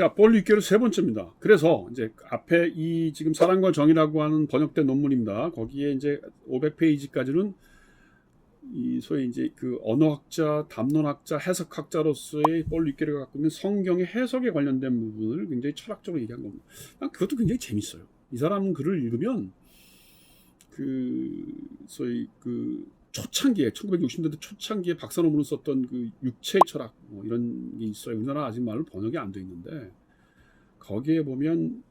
자, 폴 리케르 세 번째입니다. 그래서 이제 앞에 이 지금 사랑과 정의라고 하는 번역된 논문입니다. 거기에 이제 500페이지까지는 이 소위 이제 그 언어학자, 담론학자, 해석학자로서의 폴 리케르가 갖고 있는 성경의 해석에 관련된 부분을 굉장히 철학적으로 얘기한 겁니다. 난 그것도 굉장히 재밌어요. 이 사람 글을 읽으면 그 소위 그 초창기에 1960년대 초창기에 박사 논문을 썼던 그 육체 철학 뭐 이런 게 있어요. 우리나라 아직 말로 번역이 안 돼 있는데 거기에 보면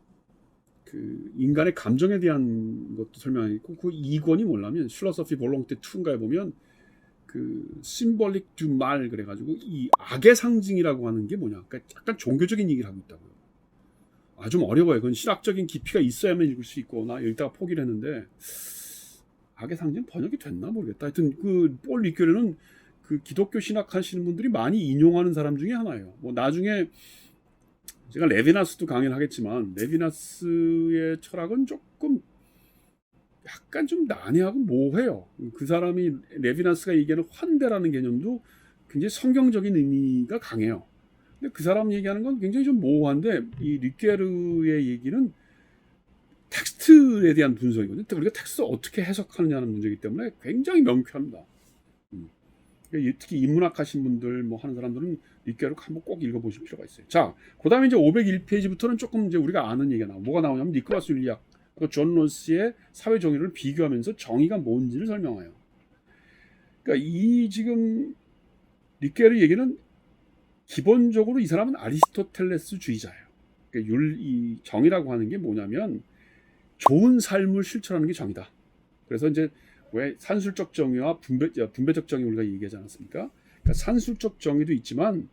그 인간의 감정에 대한 것도 설명이 있고 그 2권이 뭐냐면 필로소피 볼롱테 2인가에 보면 그 심볼릭 두 말 그래가지고 이 악의 상징이라고 하는 게 뭐냐 그러니까 약간 종교적인 얘기를 하고 있다고요. 아, 좀 어려워요. 그건 신학적인 깊이가 있어야만 읽을 수 있고 나 읽다가 포기를 했는데 악의 상징 번역이 됐나 모르겠다. 하여튼 그 폴 리케르는 그 기독교 신학 하시는 분들이 많이 인용하는 사람 중에 하나예요. 뭐 나중에 제가 레비나스도 강의를 하겠지만 레비나스의 철학은 조금 약간 좀 난해하고 모호해요. 그 사람이 레비나스가 얘기하는 환대라는 개념도 굉장히 성경적인 의미가 강해요. 근데 그 사람 얘기하는 건 굉장히 좀 모호한데 이 리케르의 얘기는 텍스트에 대한 분석이거든요. 우리가 텍스트를 어떻게 해석하느냐는 문제이기 때문에 굉장히 명쾌합니다. 특히 인문학 하신 분들 뭐 하는 사람들은 리케르 한번 꼭 읽어보실 필요가 있어요. 자, 그 다음에 이제 501페이지부터는 조금 이제 우리가 아는 얘기가 나와. 뭐가 나오냐면 니콜라스 율리악, 존 롤스의 사회 정의를 비교하면서 정의가 뭔지를 설명해요. 그러니까 이 지금 리케르 얘기는 기본적으로 이 사람은 아리스토텔레스주의자예요. 그러니까 이 정의라고 하는 게 뭐냐면 좋은 삶을 실천하는 게 정의다. 그래서 이제 왜 산술적 정의와 분배적 정의 우리가 얘기하지 않았습니까? 그러니까 산술적 정의도 있지만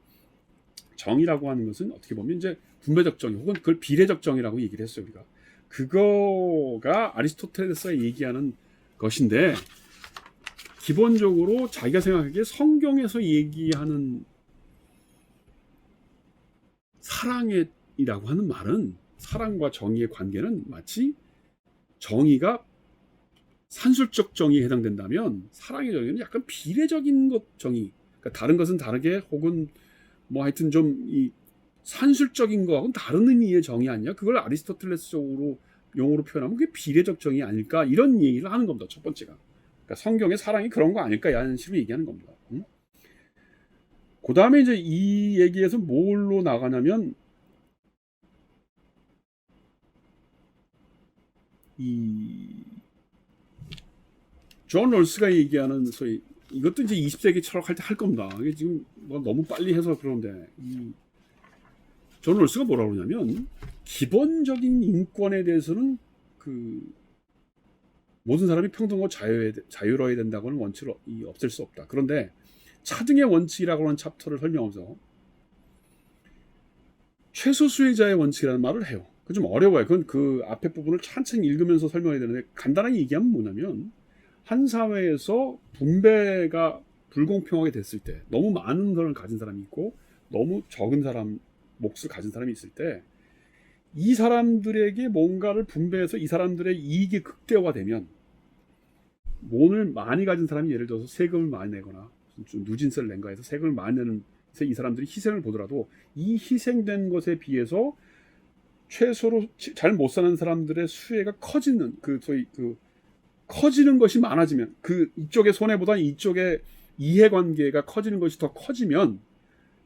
정의라고 하는 것은 어떻게 보면 이제 분배적 정의 혹은 그걸 비례적 정의라고 얘기를 했어요. 우리가 그거가 아리스토텔레스가 얘기하는 것인데 기본적으로 자기가 생각하기에 성경에서 얘기하는 사랑이라고 하는 말은 사랑과 정의의 관계는 마치 정의가 산술적 정의에 해당된다면 사랑의 정의는 약간 비례적인 것 정의. 그러니까 다른 것은 다르게 혹은 뭐 하여튼 좀 이 산술적인 거하고는 다른 의미의 정의 아니야? 그걸 아리스토텔레스적으로 용어로 표현하면 그게 비례적 정의 아닐까? 이런 얘기를 하는 겁니다. 첫 번째가. 그러니까 성경의 사랑이 그런 거 아닐까? 이런 식으로 얘기하는 겁니다. 그 다음에 이제 이 얘기에서 뭘로 나가냐면 이 존 롤스가 얘기하는 소위 이것도 이제 20세기 철학할 때 할 겁니다. 이게 지금 뭐 너무 빨리 해서 그런데 존 롤스가 뭐라고 그러냐면 기본적인 인권에 대해서는 그 모든 사람이 평등하고 자유로워야 된다고는 원칙을 없앨 수 없다. 그런데 차등의 원칙이라고 하는 챕터를 설명하면서 최소 수혜자의 원칙이라는 말을 해요. 그건 좀 어려워요. 그건 그 앞에 부분을 천천히 읽으면서 설명해야 되는데 간단하게 얘기하면 뭐냐면 한 사회에서 분배가 불공평하게 됐을 때 너무 많은 것을 가진 사람이 있고 너무 적은 사람 몫을 가진 사람이 있을 때 이 사람들에게 뭔가를 분배해서 이 사람들의 이익이 극대화되면 돈을 많이 가진 사람이 예를 들어서 세금을 많이 내거나 좀 누진세를 낸가 해서 세금을 많이 내는 이 사람들이 희생을 보더라도 이 희생된 것에 비해서 최소로 잘 못 사는 사람들의 수혜가 커지는 그 소위 그 커지는 것이 많아지면 그 이쪽의 손해보다 이쪽의 이해관계가 커지는 것이 더 커지면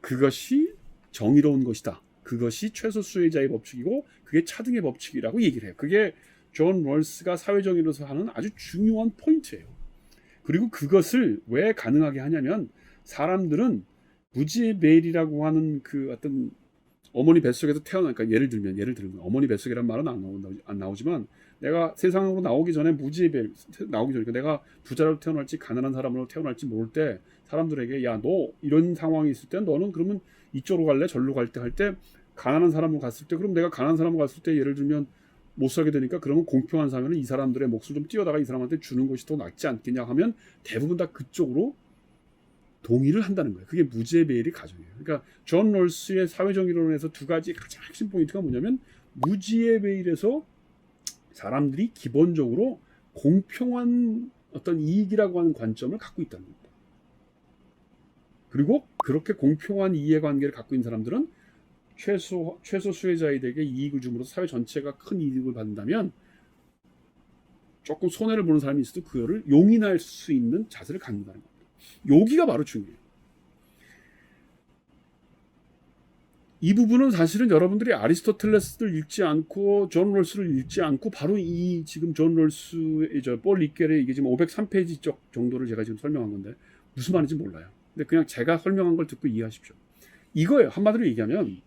그것이 정의로운 것이다. 그것이 최소 수혜자의 법칙이고 그게 차등의 법칙이라고 얘기를 해요. 그게 존 롤스가 사회정의로서 하는 아주 중요한 포인트예요. 그리고 그것을 왜 가능하게 하냐면 사람들은 무지의 매일이라고 하는 그 어떤 어머니 뱃속에서 태어나니까 예를 들면 어머니 뱃속이란 말은 안 나오지만 내가 세상으로 나오기 전에 무지의 배 나오기 전에 내가 부자로 태어날지 가난한 사람으로 태어날지 모를 때 사람들에게 야 너 이런 상황이 있을 때 너는 그러면 이쪽으로 갈래 절로 갈 때 할 때 가난한 사람으로 갔을 때 그럼 내가 가난한 사람으로 갔을 때 예를 들면 못 살게 되니까 그러면 공평한 사회는 이 사람들의 몫을 좀 띄워다가 이 사람한테 주는 것이 더 낫지 않겠냐 하면 대부분 다 그쪽으로 동의를 한다는 거예요. 그게 무지의 배일의 가정이에요. 그러니까 존 롤스의 사회정의론에서 두 가지 가장 핵심 포인트가 뭐냐면 무지의 배일에서 사람들이 기본적으로 공평한 어떤 이익이라고 하는 관점을 갖고 있다는 겁니다. 그리고 그렇게 공평한 이해관계를 갖고 있는 사람들은 최소 수혜자에게 이익을 줌으로써 사회 전체가 큰 이익을 받는다면 조금 손해를 보는 사람이 있어도 그거를 용인할 수 있는 자세를 갖는다는 겁니다. 여기가 바로 중요해요. 이 부분은 사실은 여러분들이 아리스토텔레스를 읽지 않고 존 롤스를 읽지 않고 바로 이 지금 존 롤스의 폴 리케르의 이게 지금 503페이지 쪽 정도를 제가 지금 설명한 건데 무슨 말인지 몰라요. 근데 그냥 제가 설명한 걸 듣고 이해하십시오. 이거예요. 한마디로 얘기하면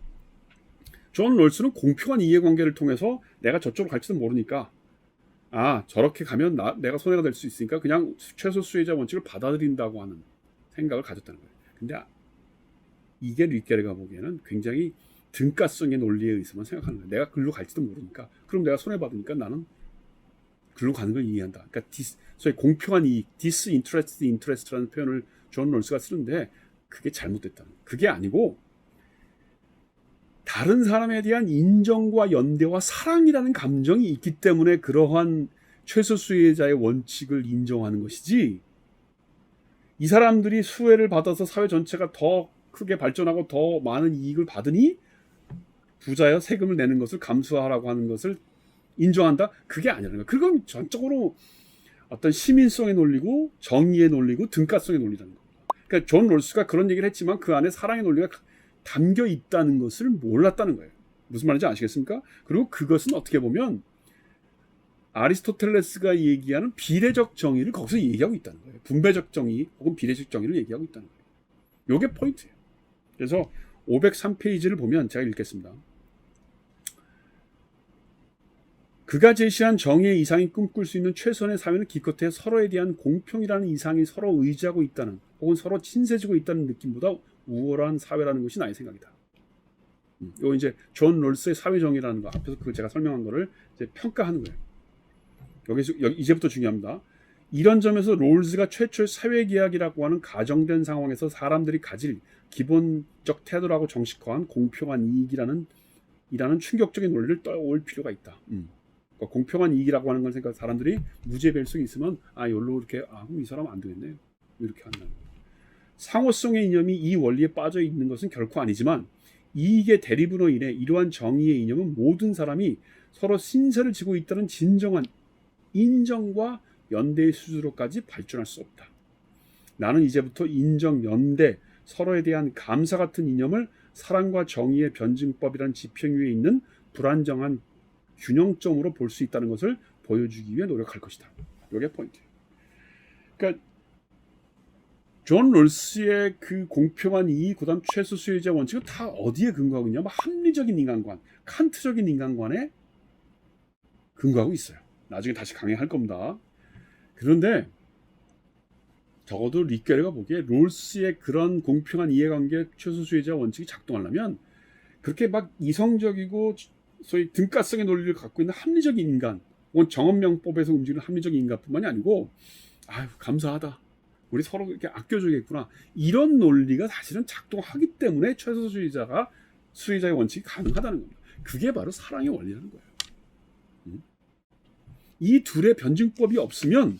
존 롤스는 공평한 이해관계를 통해서 내가 저쪽으로 갈지도 모르니까 저렇게 가면 내가 손해가 될 수 있으니까 그냥 최소 수혜자 원칙을 받아들인다고 하는 생각을 가졌다는 거예요. 근데 이게 리케르가 보기에는 굉장히 등가성의 논리에 의해서만 생각하는 거예요. 내가 글로 갈지도 모르니까 그럼 내가 손해받으니까 나는 글로 가는 걸 이해한다. 그러니까 소위 공평한 이익, disinterested interest라는 표현을 존 롤스가 쓰는데 그게 잘못됐다는 거예요. 그게 아니고 다른 사람에 대한 인정과 연대와 사랑이라는 감정이 있기 때문에 그러한 최소 수혜자의 원칙을 인정하는 것이지 이 사람들이 수혜를 받아서 사회 전체가 더 크게 발전하고 더 많은 이익을 받으니 부자여 세금을 내는 것을 감수하라고 하는 것을 인정한다? 그게 아니라는 거예요. 그건 전적으로 어떤 시민성의 논리고 정의의 논리고 등가성의 논리라는 겁니다. 그러니까 존 롤스가 그런 얘기를 했지만 그 안에 사랑의 논리가 담겨 있다는 것을 몰랐다는 거예요. 무슨 말인지 아시겠습니까? 그리고 그것은 어떻게 보면 아리스토텔레스가 얘기하는 비례적 정의를 거기서 얘기하고 있다는 거예요. 분배적 정의 혹은 비례적 정의를 얘기하고 있다는 거예요. 이게 포인트예요. 그래서 503페이지를 보면 제가 읽겠습니다. 그가 제시한 정의의 이상이 꿈꿀 수 있는 최선의 사회는 기껏해 서로에 대한 공평이라는 이상이 서로 의지하고 있다는 혹은 서로 친세지고 있다는 느낌보다 우월한 사회라는 것이 나의 생각이다. 이거 이제 존 롤스의 사회 정의라는 거 앞에서 그 제가 설명한 거를 이제 평가하는 거예요. 여기서 이제부터 중요합니다. 이런 점에서 롤스가 최초의 사회계약이라고 하는 가정된 상황에서 사람들이 가질 기본적 태도라고 정식화한 공평한 이익이라는 충격적인 논리를 떠올 필요가 있다. 그러니까 공평한 이익이라고 하는 걸 생각 사람들이 무죄별성이 있으면 여기로 이렇게 그럼 이 사람 안 되겠네 이렇게 한다는 거예요. 상호성의 이념이 이 원리에 빠져 있는 것은 결코 아니지만 이익의 대립으로 인해 이러한 정의의 이념은 모든 사람이 서로 신세를 지고 있다는 진정한 인정과 연대의 수준으로까지 발전할 수 없다. 나는 이제부터 인정, 연대, 서로에 대한 감사 같은 이념을 사랑과 정의의 변증법이라는 지평 위에 있는 불안정한 균형점으로 볼 수 있다는 것을 보여주기 위해 노력할 것이다. 이게 포인트예요. 그러니까 존 롤스의 그 공평한 이익, 그다음 최소 수혜자 원칙은 다 어디에 근거하고 있냐면 합리적인 인간관, 칸트적인 인간관에 근거하고 있어요. 나중에 다시 강의할 겁니다. 그런데 적어도 리케르가 보기에 롤스의 그런 공평한 이해관계 최소 수혜자 원칙이 작동하려면 그렇게 막 이성적이고 소위 등가성의 논리를 갖고 있는 합리적인 인간, 혹은 정언명법에서 움직이는 합리적인 인간뿐만이 아니고 감사하다. 우리 서로 이렇게 아껴주겠구나. 이런 논리가 사실은 작동하기 때문에 최소 수혜자의 원칙이 가능하다는 겁니다. 그게 바로 사랑의 원리라는 거예요. 이 둘의 변증법이 없으면,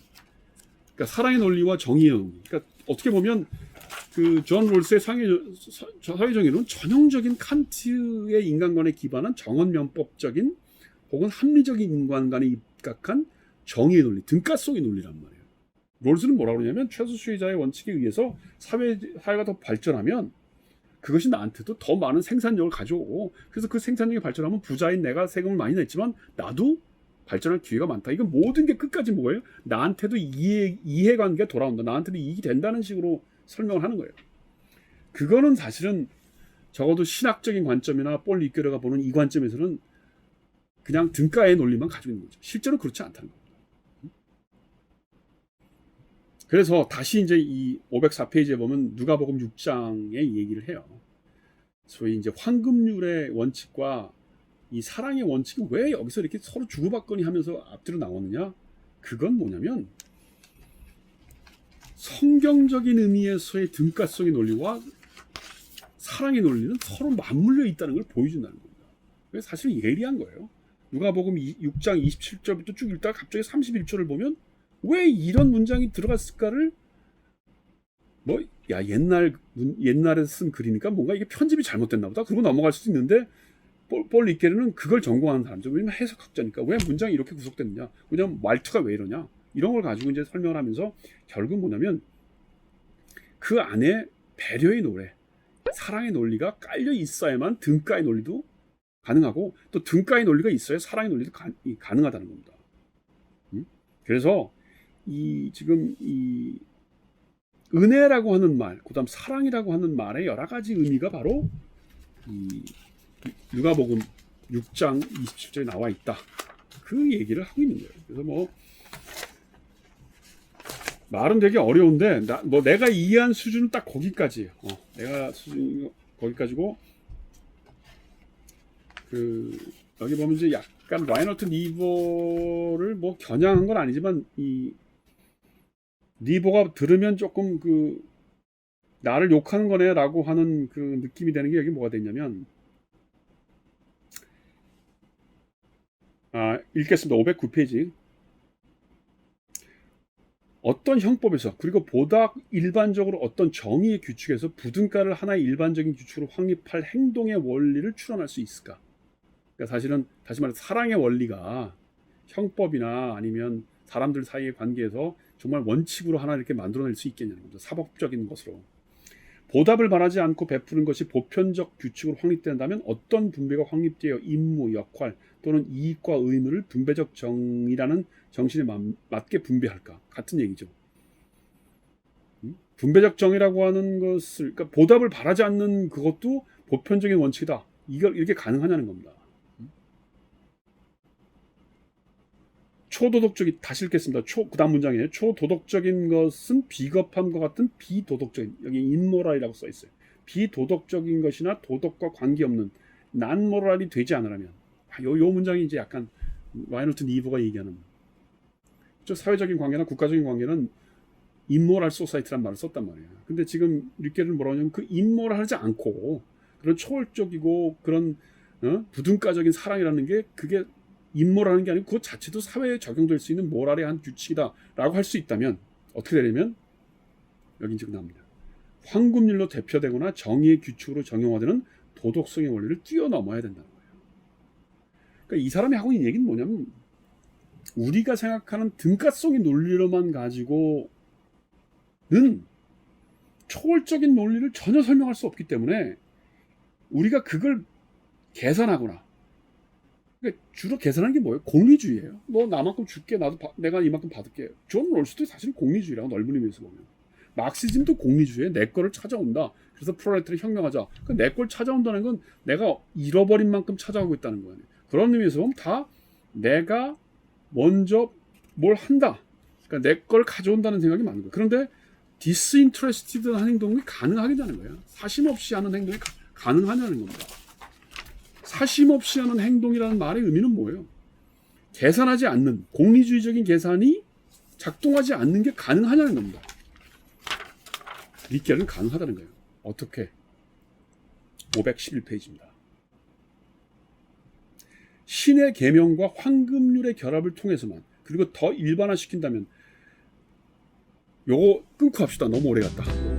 그러니까 사랑의 논리와 정의의 논리. 그러니까 어떻게 보면 그 존 롤스의 사회 정의는 전형적인 칸트의 인간관에 기반한 정언면법적인 혹은 합리적인 인간관에 입각한 정의의 논리, 등가성의 논리란 말이에요. 롤스는 뭐라고 그러냐면 최소 수혜자의 원칙에 의해서 사회가 더 발전하면 그것이 나한테도 더 많은 생산력을 가져오고, 그래서 그 생산력이 발전하면 부자인 내가 세금을 많이 냈지만 나도 발전할 기회가 많다. 이건 모든 게 끝까지 뭐예요? 나한테도 이해관계가 돌아온다. 나한테도 이익이 된다는 식으로 설명을 하는 거예요. 그거는 사실은 적어도 신학적인 관점이나 폴 리케르가 보는 이 관점에서는 그냥 등가의 논리만 가지고 있는 거죠. 실제로 그렇지 않다는 겁니다. 그래서 다시 이제 이 504페이지에 보면 누가복음 6장의 얘기를 해요. 소위 이제 황금률의 원칙과 이 사랑의 원칙이 왜 여기서 이렇게 서로 주고받거니 하면서 앞뒤로 나오느냐? 그건 뭐냐면 성경적인 의미에서의 등가성의 논리와 사랑의 논리는 서로 맞물려 있다는 걸 보여준다는 겁니다. 그래서 사실 예리한 거예요. 누가복음 6장 27절부터 쭉 읽다가 갑자기 31절을 보면 왜 이런 문장이 들어갔을까를 야, 옛날에 쓴 글이니까 뭔가 이게 편집이 잘못됐나 보다. 그러고 넘어갈 수도 있는데 폴 리케르는 그걸 전공하는 사람죠. 왜냐면 해석학자니까. 왜 문장이 이렇게 구성됐느냐? 왜냐면 말투가 왜 이러냐? 이런 걸 가지고 이제 설명을 하면서 결국 뭐냐면 그 안에 배려의 노래, 사랑의 논리가 깔려 있어야만 등가의 논리도 가능하고, 또 등가의 논리가 있어야 사랑의 논리도 가능하다는 겁니다. 그래서 지금 이 은혜라고 하는 말, 그다음 사랑이라고 하는 말의 여러 가지 의미가 바로 이 누가복음 6장 27절에 나와 있다. 그 얘기를 하고 있는 거예요. 그래서 뭐 말은 되게 어려운데 내가 이해한 수준은 딱 거기까지예요. 내가 수준 거기까지고, 여기 보면 이제 약간 라이너트 니보를 뭐 겨냥한 건 아니지만, 이 니보가 들으면 조금 나를 욕하는 거네라고 하는 그 느낌이 되는 게, 여기 뭐가 되냐면, 읽겠습니다. 509페이지. 어떤 형법에서, 그리고 보다 일반적으로 어떤 정의의 규칙에서 부등가를 하나의 일반적인 규칙으로 확립할 행동의 원리를 추론할 수 있을까? 그러니까 사실은 다시 말해서 사랑의 원리가 형법이나 아니면 사람들 사이의 관계에서 정말 원칙으로 하나 이렇게 만들어낼 수 있겠냐는 겁니다. 사법적인 것으로. 보답을 바라지 않고 베푸는 것이 보편적 규칙으로 확립된다면 어떤 분배가 확립되어 임무, 역할 또는 이익과 의무를 분배적 정의라는 정신에 맞게 분배할까? 같은 얘기죠. 분배적 정의라고 하는 것을, 그러니까 보답을 바라지 않는 그것도 보편적인 원칙이다. 이걸 이렇게 가능하냐는 겁니다. 초도덕적인, 다시 읽겠습니다. 그다음 문장이에요. 초도덕적인 것은 비겁함과 같은 비도덕적인, 여기 인모랄이라고 써 있어요. 비도덕적인 것이나 도덕과 관계없는 난모랄이 되지 않으려면, 요 문장이 이제 약간 라이너트 니보가 얘기하는, 사회적인 관계나 국가적인 관계는 인모랄 소사이티란 말을 썼단 말이에요. 근데 지금 리케르는 뭐라고 하냐면 그 인모랄하지 않고 그런 초월적이고 그런 부등가적인 사랑이라는 게, 그게 인모라는 게 아니고 그것 자체도 사회에 적용될 수 있는 모랄의 한 규칙이다라고 할 수 있다면, 어떻게 되냐면 여기 지금 나옵니다. 황금률로 대표되거나 정의의 규칙으로 정형화되는 도덕성의 원리를 뛰어넘어야 된다는 거예요. 그러니까 이 사람이 하고 있는 얘기는 뭐냐면, 우리가 생각하는 등가성의 논리로만 가지고는 초월적인 논리를 전혀 설명할 수 없기 때문에, 우리가 그걸 계산하거나, 그러니까 주로 계산하는 게 뭐예요? 공리주의예요. 너 나만큼 줄게, 내가 이만큼 받을게. 존 롤스도 사실 공리주의라고, 넓은 의미에서 보면. 막시즘도 공리주의에 내 거를 찾아온다. 그래서 프롤레타리아 혁명하자. 내 걸 찾아온다는 건 내가 잃어버린 만큼 찾아오고 있다는 거예요. 그런 의미에서 보면 다 내가 먼저 뭘 한다. 그러니까 내 걸 가져온다는 생각이 많은 거예요. 그런데 디스인트레스티드한 행동이 가능하겠냐는 거예요. 사심 없이 하는 행동이 가능하냐는 겁니다. 사심 없이 하는 행동이라는 말의 의미는 뭐예요? 계산하지 않는, 공리주의적인 계산이 작동하지 않는 게 가능하냐는 겁니다. 리케르는 가능하다는 거예요. 어떻게? 511페이지입니다. 신의 계명과 황금률의 결합을 통해서만, 그리고 더 일반화시킨다면, 요거 끊고 합시다. 너무 오래 갔다.